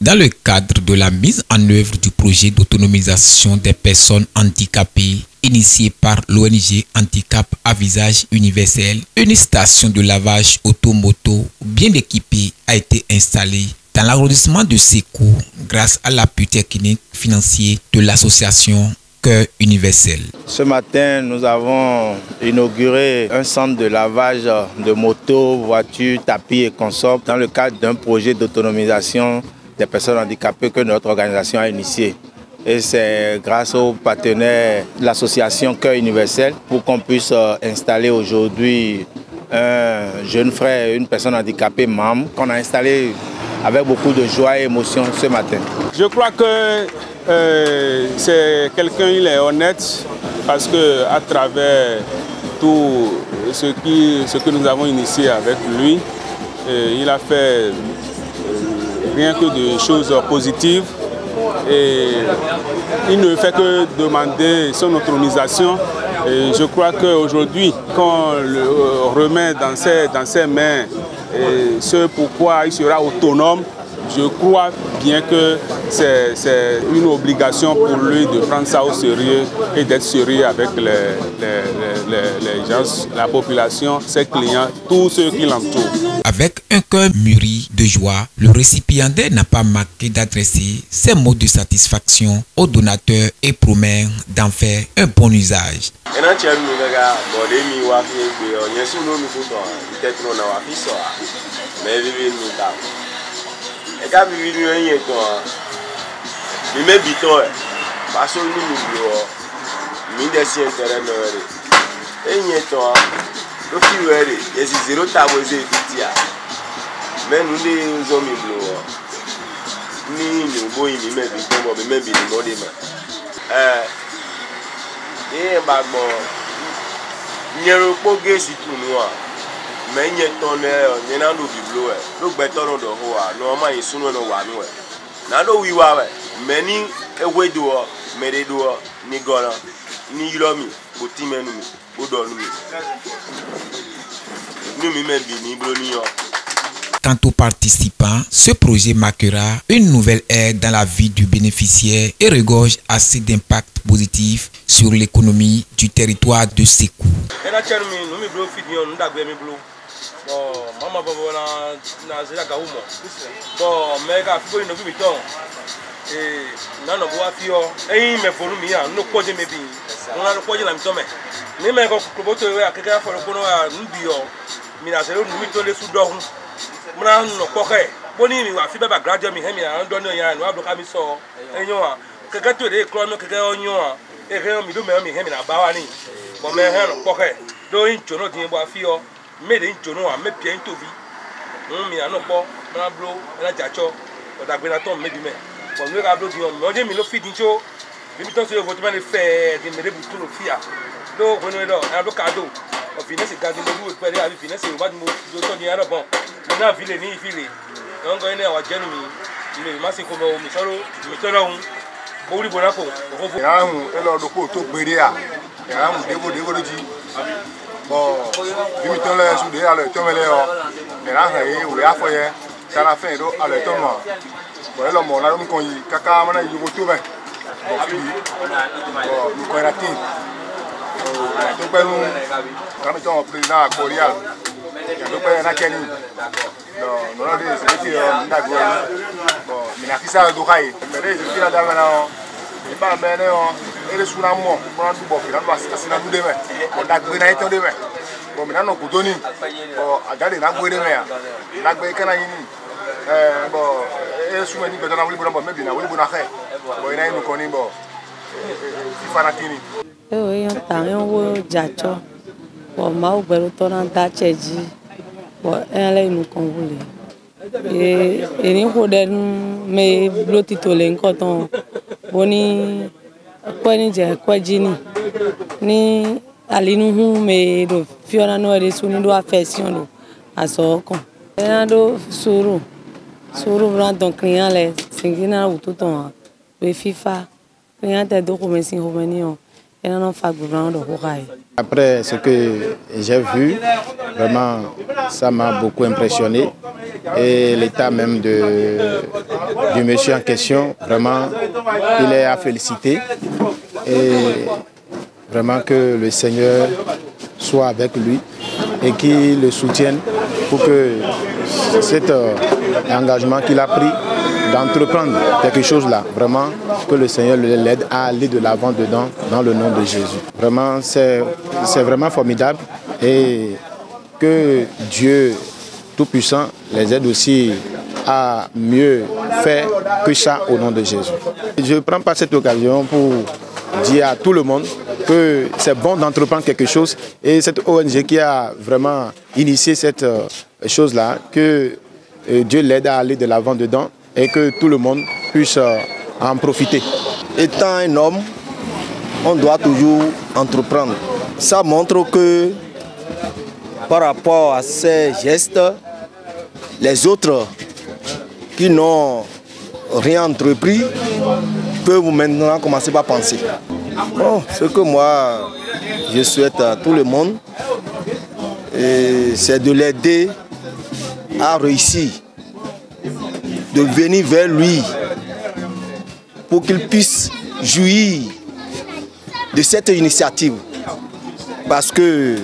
Dans le cadre de la mise en œuvre du projet d'autonomisation des personnes handicapées initié par l'ONG Handicap à visage universel, une station de lavage automoto bien équipée a été installée dans l'arrondissement de Sékou grâce à l'appui technique financier de l'association Cœur Universel. Ce matin, nous avons inauguré un centre de lavage de motos, voitures, tapis et consorts dans le cadre d'un projet d'autonomisation des personnes handicapées que notre organisation a initié. Et c'est grâce aux partenaires de l'association Cœur Universel pour qu'on puisse installer aujourd'hui un jeune frère, une personne handicapée membre qu'on a installé avec beaucoup de joie et émotion ce matin. Je crois que c'est quelqu'un, il est honnête parce que à travers tout ce que nous avons initié avec lui, il a fait rien que de choses positives et il ne fait que demander son autonomisation. Et je crois qu'aujourd'hui, quand on le remet dans ses mains ce pourquoi il sera autonome, je crois bien que c'est une obligation pour lui de prendre ça au sérieux et d'être sérieux avec les gens, la population, ses clients, tous ceux qui l'entourent. Avec un cœur mûri de joie, le récipiendaire n'a pas manqué d'adresser ses mots de satisfaction au donateur et promet d'en faire un bon usage. Eka vivi ni enye to mi me bito paso ni mi blo mi de si entere no re enye to do fi were yesi zero tabo ze fitia me nu de zo mi blo ni bo yi mi me bito mo mi me bi ni mo de ma ba gbo nyero po ge si tunu a mais il y a ton ni na do biblo e do gbeto no do ho a no ma yisunu no wa no e na do wiwa we meni ewedo meredo ni gona ni yiromi botimenu mi bodonu mi me bi ni blo ni yo. Quant aux participants, ce projet marquera une nouvelle ère dans la vie du bénéficiaire et regorge assez d'impact positif sur l'économie du territoire de Sékou. Mama babo na zira ga umo bo mega figo ino bi ton na no bo afio eyin me fonu mi ya no koje me bi won na koje na mi to me ni me ko kloboto we akeka foro kono wa nbi yo mi na zero mi to le su dohun mo na no koke bo ni mi wa fi baba graduate mi he mi na ndo no ya no ablo ka mi so enyo wa keke to de kro no keke onyo wa e he mi do me mi he mi na ba wa ni bo me he no koke do in chono tin bo afio made in Jono and make pian to be. Me and no ball, na blow, and a jacho, but I've been at home maybe me. But we are blowing on Monday, me no feeding show. We don't say what man fair, the medical to fear. No, when we don't have a cado of finesse garden, the wood, where I have finesse, what move to the other bomb. We now feel any feeling. Don't go in there, our Jeremy, you know, Massico, Misoro, Mitoron, Boli Bonaco, Hello, the court took Beria, and I'm Devo. Bon, je me tourne sur des à le tomber là, mais là, il y a foyer, ça la fin d'eau à le tomber. Bon, là, mon là, nous qu'on y caca, maintenant il y a tout bien. Bon, fini. Bon, nous qu'on a raté. Donc, ben nous, quand on est président à Corial, donc ben on a Kenny. Non, non, c'est des d'accord. Bon, mais la fille a le doraille. Mais là, je suis là dans maintenant. Il va mener et les souvenirs moi pour nous boire là nous c'est là nous demain on a gagné été demain bon maintenant nous coudoni bon regarder na gagné demain na gagné kana yini bon et souvenirs que dans la voulu bon même bien voulu bon affaire bon il y a nous connaît bon fifanatini oui on t'a on jacho bon ma ou belo tona ta cheji bon elle nous qu'on voulait et ni ko den me blotito le nkoton boni kwani je kwajini ni alinu me do fiona no re suni do affection do asoko ena do suru brand donc client les singina ututon be fifa client te do ko mesin ho menio Après ce que j'ai vu, vraiment, ça m'a beaucoup impressionné. Et l'état même du monsieur en question, vraiment, il est à féliciter. Et vraiment que le Seigneur soit avec lui et qu'il le soutienne pour que cet engagement qu'il a pris d'entreprendre quelque chose là, vraiment que le Seigneur l'aide à aller de l'avant dedans dans le nom de Jésus. Vraiment, c'est vraiment formidable et que Dieu Tout-Puissant les aide aussi à mieux faire que ça au nom de Jésus. Je ne prends pas cette occasion pour dire à tout le monde que c'est bon d'entreprendre quelque chose et cette ONG qui a vraiment initié cette chose-là, que Dieu l'aide à aller de l'avant dedans et que tout le monde puisse en profiter. Étant un homme, on doit toujours entreprendre. Ça montre que par rapport à ces gestes, les autres qui n'ont rien entrepris peuvent maintenant commencer par penser. Bon, ce que moi je souhaite à tout le monde, c'est de l'aider à réussir, de venir vers lui pour qu'il puisse jouir de cette initiative. Parce que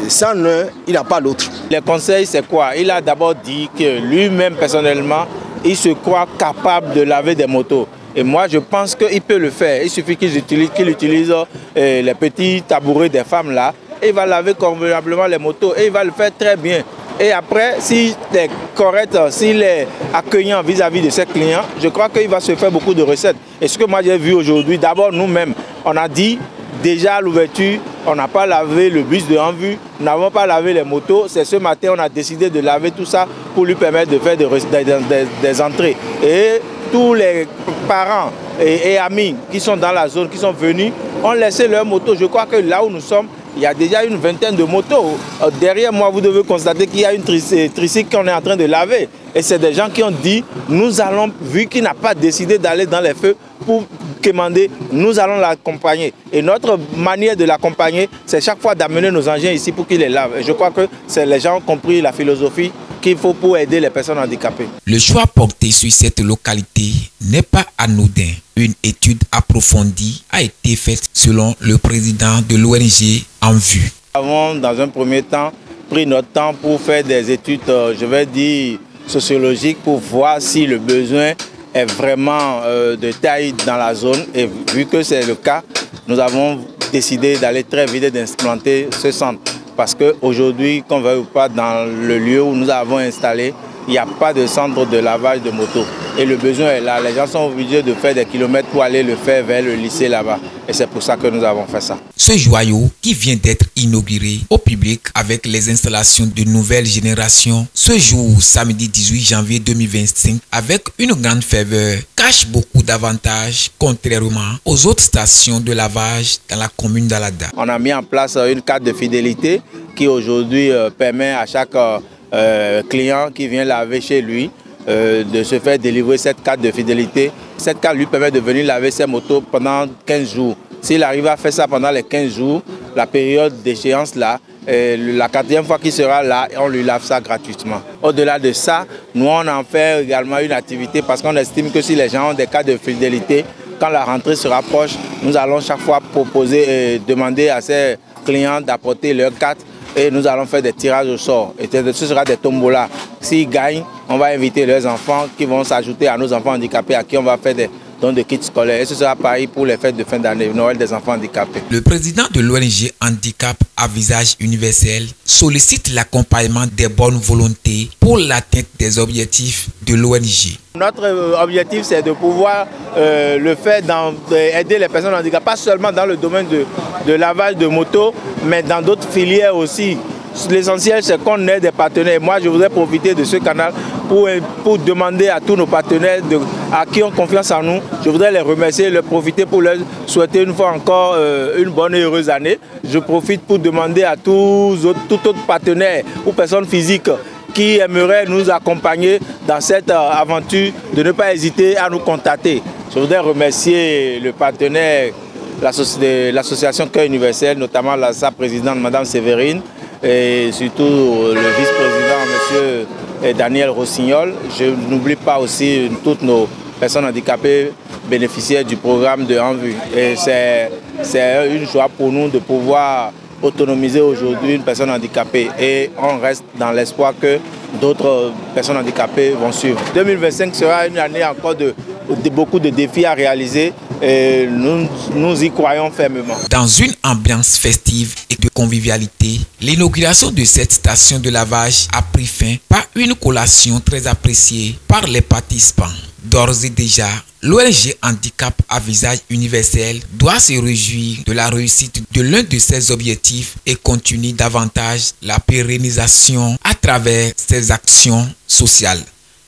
sans l'un, il n'y a pas l'autre. Les conseils, c'est quoi? Il a d'abord dit que lui-même, personnellement, il se croit capable de laver des motos. Et moi, je pense qu'il peut le faire. Il suffit qu'il utilise les petits tabourets des femmes là. Et il va laver convenablement les motos. Et il va le faire très bien. Et après, s'il est correct, s'il est accueillant vis-à-vis de ses clients, je crois qu'il va se faire beaucoup de recettes. Et ce que moi j'ai vu aujourd'hui, d'abord nous-mêmes, on a dit déjà à l'ouverture, on n'a pas lavé le bus de En-Vue, nous n'avons pas lavé les motos. C'est ce matin on a décidé de laver tout ça pour lui permettre de faire des entrées. Et tous les parents et amis qui sont dans la zone, qui sont venus, ont laissé leurs motos. Je crois que là où nous sommes, il y a déjà une vingtaine de motos. Derrière moi, vous devez constater qu'il y a une tricycle qu'on est en train de laver. Et c'est des gens qui ont dit, nous allons, vu qu'il n'a pas décidé d'aller dans les feux pour commander, nous allons l'accompagner. Et notre manière de l'accompagner, c'est chaque fois d'amener nos engins ici pour qu'ils les lavent. Et je crois que les gens ont compris la philosophie qu'il faut pour aider les personnes handicapées. Le choix porté sur cette localité n'est pas anodin. Une étude approfondie a été faite selon le président de l'ONG En-Vue. Nous avons dans un premier temps pris notre temps pour faire des études, je vais dire, sociologiques pour voir si le besoin est vraiment de taille dans la zone. Et vu que c'est le cas, nous avons décidé d'aller très vite et d'implanter ce centre. Parce qu'aujourd'hui, qu'on veuille ou pas, dans le lieu où nous avons installé, il n'y a pas de centre de lavage de moto. Et le besoin est là. Les gens sont obligés de faire des kilomètres pour aller le faire vers le lycée là-bas. Et c'est pour ça que nous avons fait ça. Ce joyau qui vient d'être inauguré au public avec les installations de nouvelle génération, ce jour, samedi 18 janvier 2025, avec une grande ferveur, cache beaucoup d'avantages, contrairement aux autres stations de lavage dans la commune d'Alada. On a mis en place une carte de fidélité qui aujourd'hui permet à chaque client qui vient laver chez lui de se faire délivrer cette carte de fidélité. Cette carte lui permet de venir laver ses motos pendant 15 jours. S'il arrive à faire ça pendant les 15 jours, la période d'échéance là, la 4e fois qu'il sera là, on lui lave ça gratuitement. Au-delà de ça, nous on en fait également une activité parce qu'on estime que si les gens ont des cartes de fidélité, quand la rentrée se rapproche, nous allons chaque fois proposer et demander à ces clients d'apporter leur carte. Et nous allons faire des tirages au sort. Et ce sera des tombolas. S'ils gagnent, on va inviter leurs enfants qui vont s'ajouter à nos enfants handicapés à qui on va faire des dons de kits scolaires. Et ce sera pareil pour les fêtes de fin d'année, Noël des enfants handicapés. Le président de l'ONG Handicap à visage universel sollicite l'accompagnement des bonnes volontés pour l'atteinte des objectifs de l'ONG. Notre objectif, c'est de pouvoir le faire aider les personnes handicapées, pas seulement dans le domaine de lavage de moto, mais dans d'autres filières aussi. L'essentiel, c'est qu'on ait des partenaires. Moi, je voudrais profiter de ce canal pour demander à tous nos partenaires à qui ont confiance en nous. Je voudrais les remercier, leur profiter pour leur souhaiter une fois encore une bonne et heureuse année. Je profite pour demander à tout autre partenaire ou personnes physiques qui aimeraient nous accompagner dans cette aventure de ne pas hésiter à nous contacter. Je voudrais remercier le partenaire, l'association Cœur Universel, notamment sa présidente, Mme Séverine, et surtout le vice-président, M. Daniel Rossignol. Je n'oublie pas aussi toutes nos personnes handicapées bénéficiaires du programme de En Vue. Et c'est une joie pour nous de pouvoir autonomiser aujourd'hui une personne handicapée. Et on reste dans l'espoir que d'autres personnes handicapées vont suivre. 2025 sera une année encore de beaucoup de défis à réaliser. Et nous y croyons fermement. Dans une ambiance festive et de convivialité, l'inauguration de cette station de lavage a pris fin par une collation très appréciée par les participants. D'ores et déjà, l'ONG Handicap à visage universel doit se réjouir de la réussite de l'un de ses objectifs et continuer davantage la pérennisation à travers ses actions sociales.